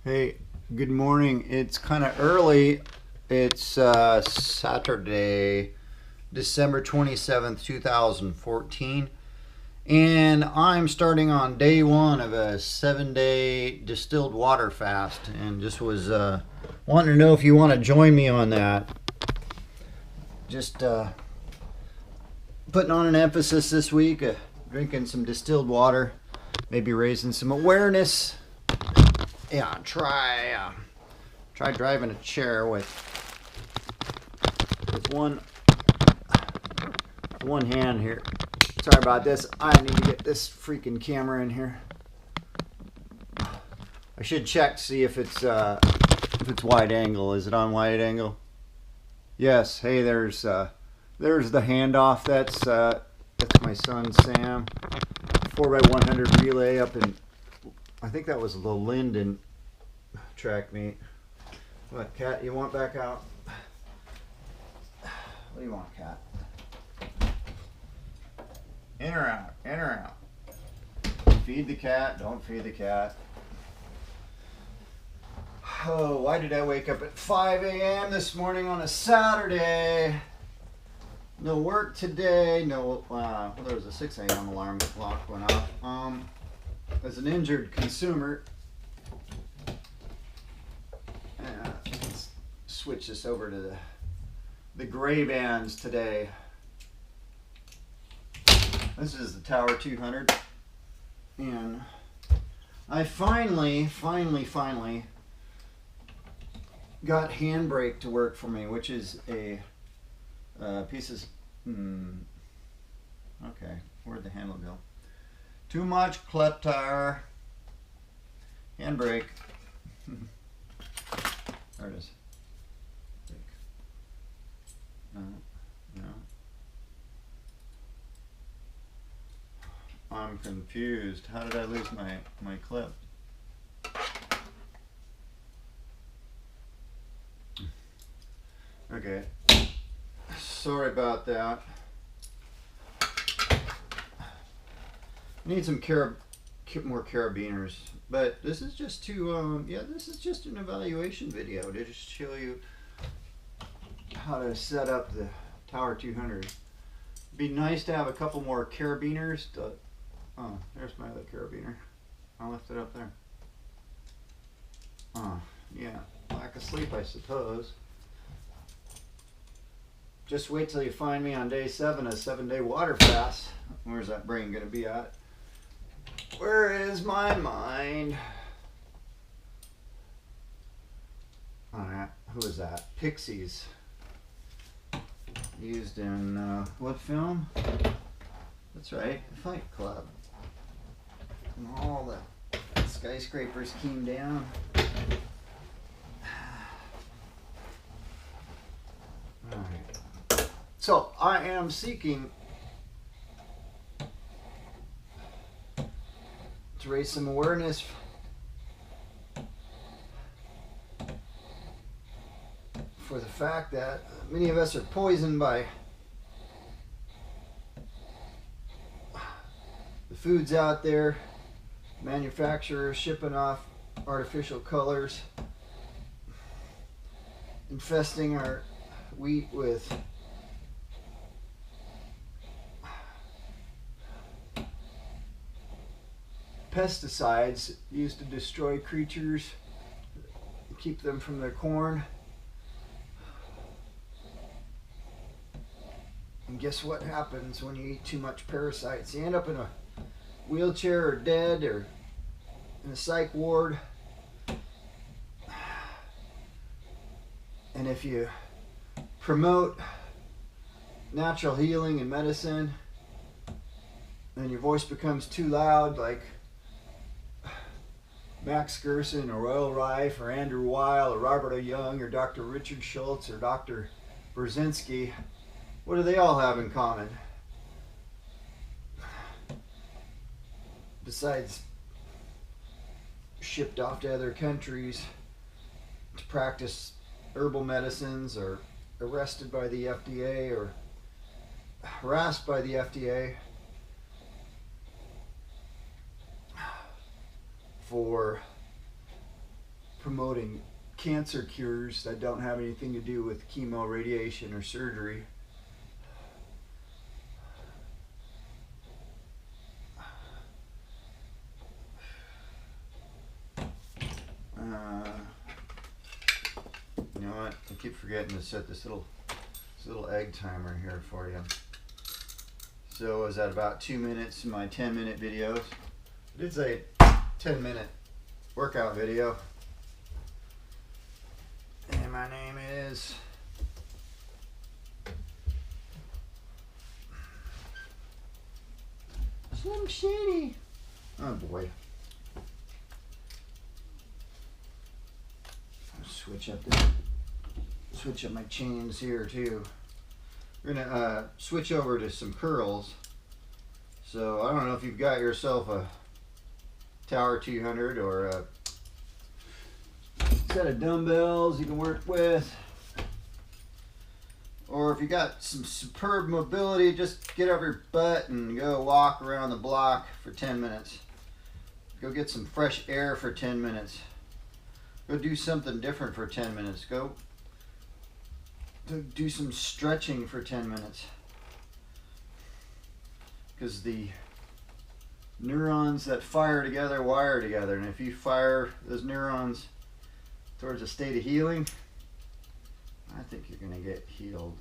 Hey, good morning. It's kind of early. It's Saturday, December 27th, 2014. And I'm starting on day one of a 7-day distilled water fast. And just was wanting to know if you want to join me on that. Just putting on an emphasis this week, drinking some distilled water, maybe raising some awareness. Yeah, try driving a chair with one hand here. Sorry about this. I need to get this freaking camera in here. I should check to see if it's wide angle. Is it on wide angle? Yes. Hey, there's the handoff. That's my son Sam. 4x100 relay up in, I think that was the Linden track meet. What, Cat, you want back out? What do you want, Cat? In or out? In or out? Feed the cat, don't feed the cat. Oh, why did I wake up at 5 a.m. this morning on a Saturday? No work today. No, well, there was a 6 a.m. alarm clock went off. As an injured consumer, let's switch this over to the gray bands today. This is the Tower 200, and I finally got handbrake to work for me, which is a piece of okay, where'd the handle go? Too much clutter. Handbrake. There it is. No. I'm confused. How did I lose my clip? Okay. Sorry about that. Need some more carabiners, but this is just to this is just an evaluation video to just show you how to set up the Tower 200. Be nice to have a couple more carabiners. Oh, there's my other carabiner. I'll lift it up there. Oh, yeah, lack of sleep, I suppose. Just wait till you find me on day 7, a 7-day water fast. Where's that brain gonna be at? Where is my mind? Alright, who is that? Pixies. Used in what film? That's right, Fight Club. And all the skyscrapers came down. Alright. So I am seeking to raise some awareness for the fact that many of us are poisoned by the foods out there, manufacturers shipping off artificial colors, infesting our wheat with pesticides used to destroy creatures, keep them from their corn. And guess what happens when you eat too much parasites? You end up in a wheelchair or dead or in a psych ward. And if you promote natural healing and medicine, then your voice becomes too loud, like Max Gerson or Royal Rife or Andrew Weil or Robert O. Young or Dr. Richard Schultz or Dr. Brzezinski. What do they all have in common? Besides shipped off to other countries to practice herbal medicines, or arrested by the FDA, or harassed by the FDA for promoting cancer cures that don't have anything to do with chemo, radiation, or surgery. You know what? I keep forgetting to set this little egg timer here for you. So is that about 2 minutes in my 10-minute videos? I did say 10-minute workout video. And my name is Slim Shady. Oh boy. Switch up my chains here too. We're gonna switch over to some curls. So I don't know if you've got yourself a Tower 200 or a set of dumbbells you can work with, or if you got some superb mobility, just get off your butt and go walk around the block for 10 minutes. Go get some fresh air for 10 minutes. Go do something different for 10 minutes. Go do some stretching for 10 minutes. Because the neurons that fire together wire together. And if you fire those neurons towards a state of healing, I think you're going to get healed.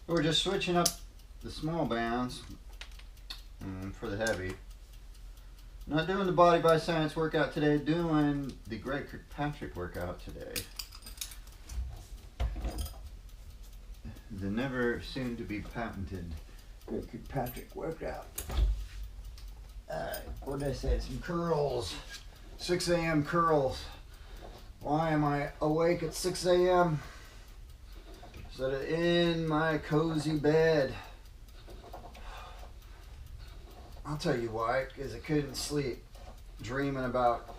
We're just switching up the small bands for the heavy. Not doing the Body by Science workout today, doing the Greg Kirkpatrick workout today. The never soon to be patented Greg Kirkpatrick workout. Alright, what did I say? Some curls. 6 a.m. curls. Why am I awake at 6 a.m.? So that in my cozy bed. I'll tell you why, because I couldn't sleep, dreaming about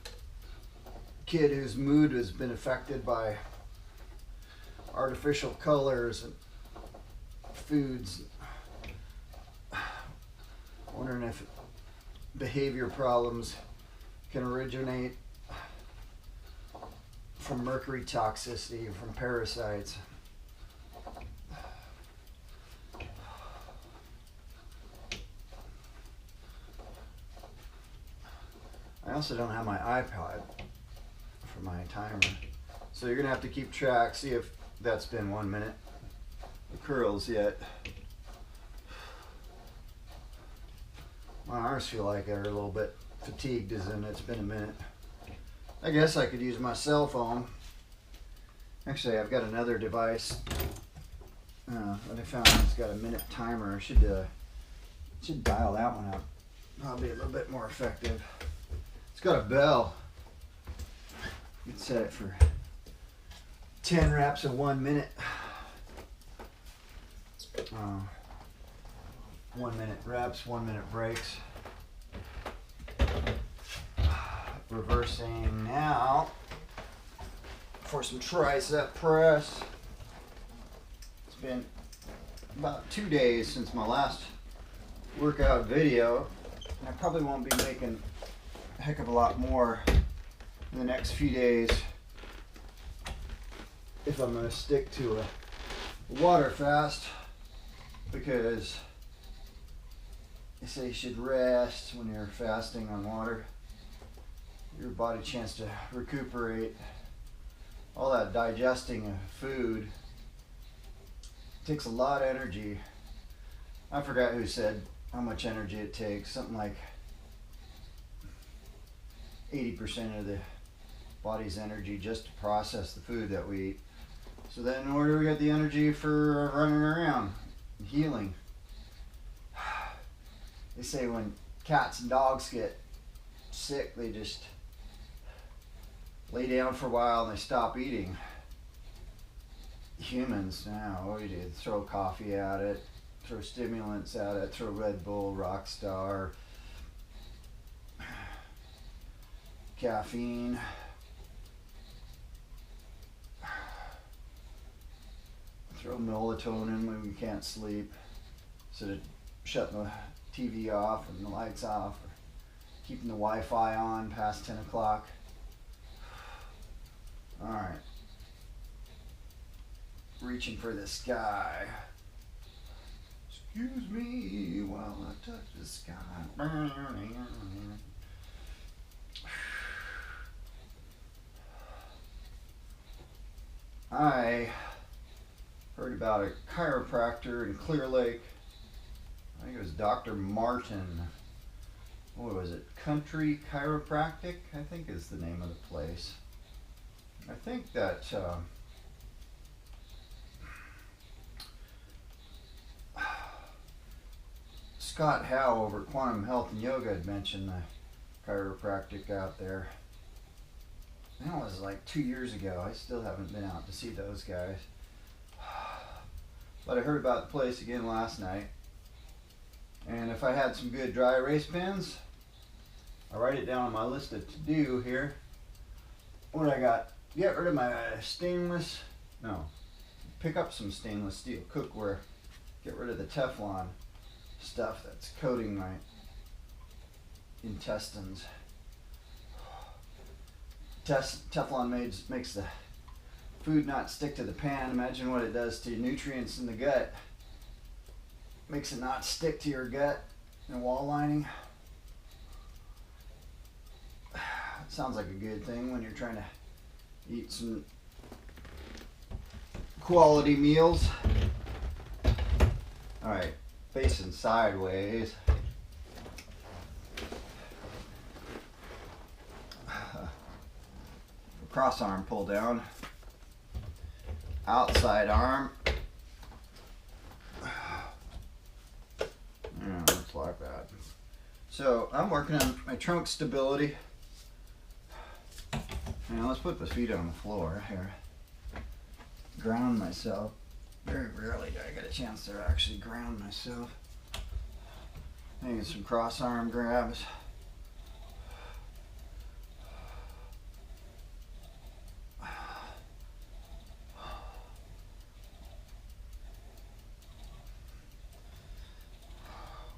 a kid whose mood has been affected by artificial colors and foods. Wondering if behavior problems can originate from mercury toxicity, from parasites. I also don't have my iPod for my timer, so you're gonna have to keep track, see if that's been 1 minute. The curls yet. My arms feel like they're a little bit fatigued, as in it's been a minute. I guess I could use my cell phone. Actually, I've got another device that I found that's got a minute timer. I should dial that one up. Probably a little bit more effective. It's got a bell. You can set it for 10 reps in 1 minute. 1 minute reps, 1 minute breaks. Reversing now for some tricep press. It's been about 2 days since my last workout video. I probably won't be making a heck of a lot more in the next few days if I'm going to stick to a water fast, because they say you should rest when you're fasting on water. Your body chance to recuperate. All that digesting of food takes a lot of energy. I forgot who said how much energy it takes. Something like 80% of the body's energy just to process the food that we eat. So then where do we get the energy for running around and healing? They say when cats and dogs get sick, they just lay down for a while and they stop eating. Humans now, what do you do? Throw coffee at it, throw stimulants at it, throw Red Bull, Rockstar, caffeine. throw melatonin when we can't sleep. Instead of shutting the TV off and the lights off, or keeping the Wi-Fi on past 10 o'clock. All right. Reaching for the sky. Excuse me while I touch the sky. I heard about a chiropractor in Clear Lake. I think it was Dr. Martin. What was it? Country Chiropractic, I think is the name of the place. I think that Scott Howe over at Quantum Health and Yoga had mentioned the chiropractic out there. That was like 2 years ago. I still haven't been out to see those guys. But I heard about the place again last night. And if I had some good dry erase pens, I'll write it down on my list of to-do here. What I got? Get rid of my stainless, no, pick up some stainless steel cookware. Get rid of the Teflon stuff that's coating my intestines. Teflon makes the food not stick to the pan. Imagine what it does to nutrients in the gut. Makes it not stick to your gut and wall lining. Sounds like a good thing when you're trying to eat some quality meals. All right, facing sideways. Cross arm pull down. Outside arm. Yeah, looks like that. So I'm working on my trunk stability. Now let's put the feet on the floor here. Ground myself. Very rarely do I get a chance to actually ground myself. Maybe some cross arm grabs.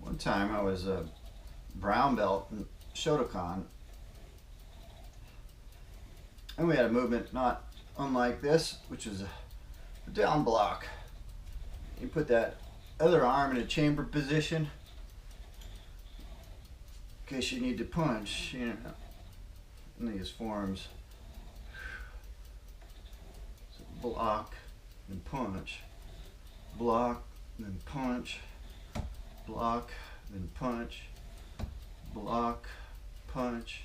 One time I was a brown belt in Shotokan, and we had a movement not unlike this, which is a down block. You put that other arm in a chamber position in case you need to punch, you know, in these forms. So block, then punch. Block, then punch. Block, then punch. Block, punch.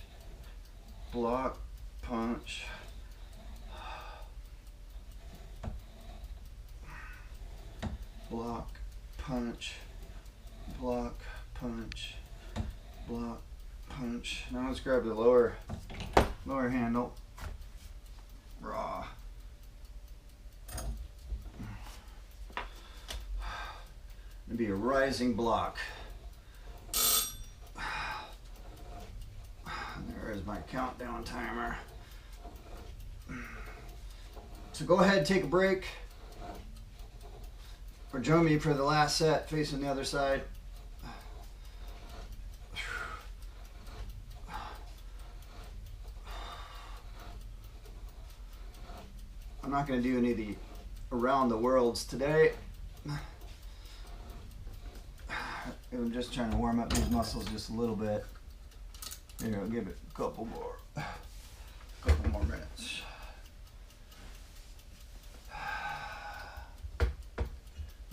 Block, punch. Block, punch. Block, punch. Block, punch. Now let's grab the lower handle. Raw. It'd be a rising block. There is my countdown timer. So go ahead, take a break, or join me for the last set facing the other side. I'm not going to do any of the around the worlds today. I'm just trying to warm up these muscles just a little bit. Here, I'll give it a couple more minutes.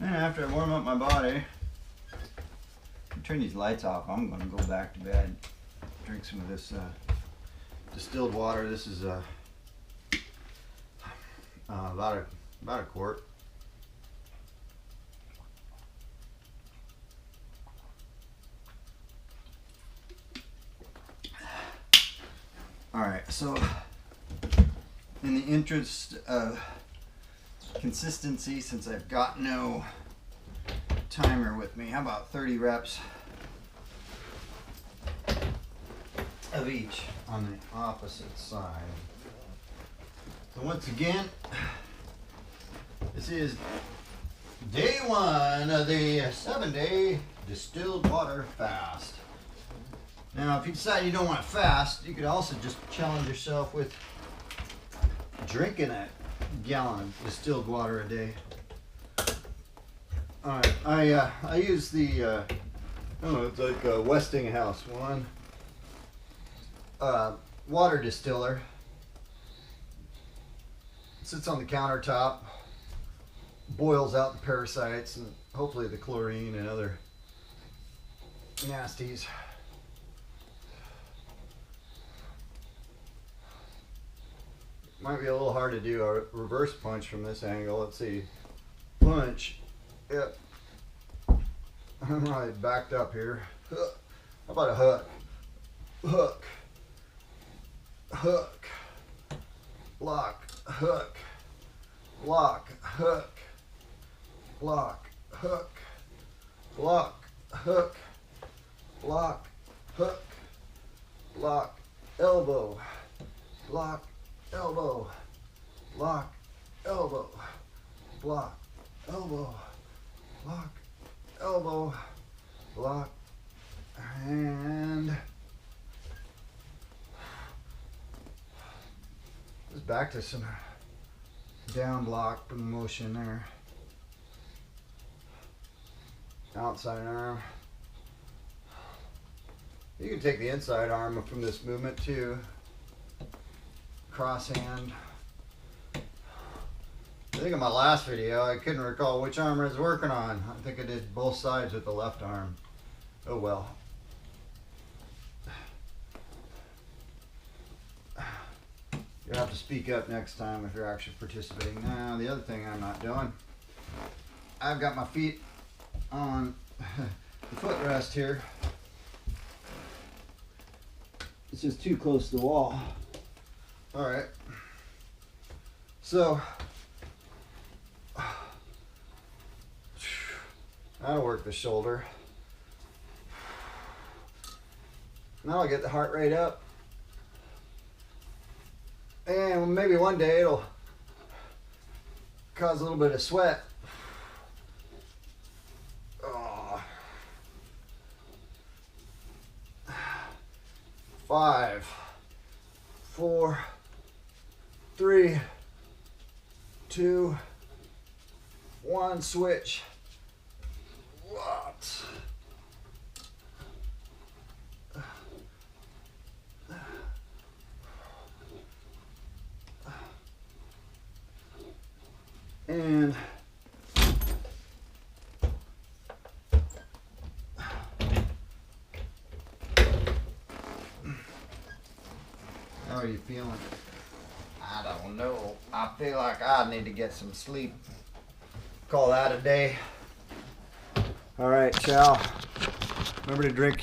And after I warm up my body, turn these lights off. I'm going to go back to bed. Drink some of this distilled water. This is about a quart. All right, so in the interest of consistency, since I've got no timer with me, how about 30 reps of each on the opposite side? So once again, this is Day one of the 7-day distilled water fast. Now, if you decide you don't want to fast, you could also just challenge yourself with drinking a gallon of distilled water a day. All right, I use the I don't know, it's like a Westinghouse one water distiller. It sits on the countertop, boils out the parasites and hopefully the chlorine and other nasties. Might be a little hard to do a reverse punch from this angle. Let's see. Punch. Yep. I'm really backed up here. How about a hook? Hook. Hook. Block. Hook. Block. Hook. Block. Hook. Block. Hook. Block. Hook. Block. Elbow. Block. Elbow. Block. Elbow. Block. Elbow. Block. Elbow. Block. And just back to some down block motion there. Outside arm. You can take the inside arm from this movement too. Cross hand. I think in my last video I couldn't recall which arm I was working on. I think I did both sides with the left arm. Oh well. You'll have to speak up next time if you're actually participating. Now the other thing I'm not doing, I've got my feet on the footrest here. It's just too close to the wall. Alright, so that'll work the shoulder. Now I'll get the heart rate up. And maybe one day it'll cause a little bit of sweat. Oh. 5, 4, 3, 2, 1, switch. What? And how are you feeling? I don't know. I feel like I need to get some sleep. Call that a day. All right, ciao. Remember to drink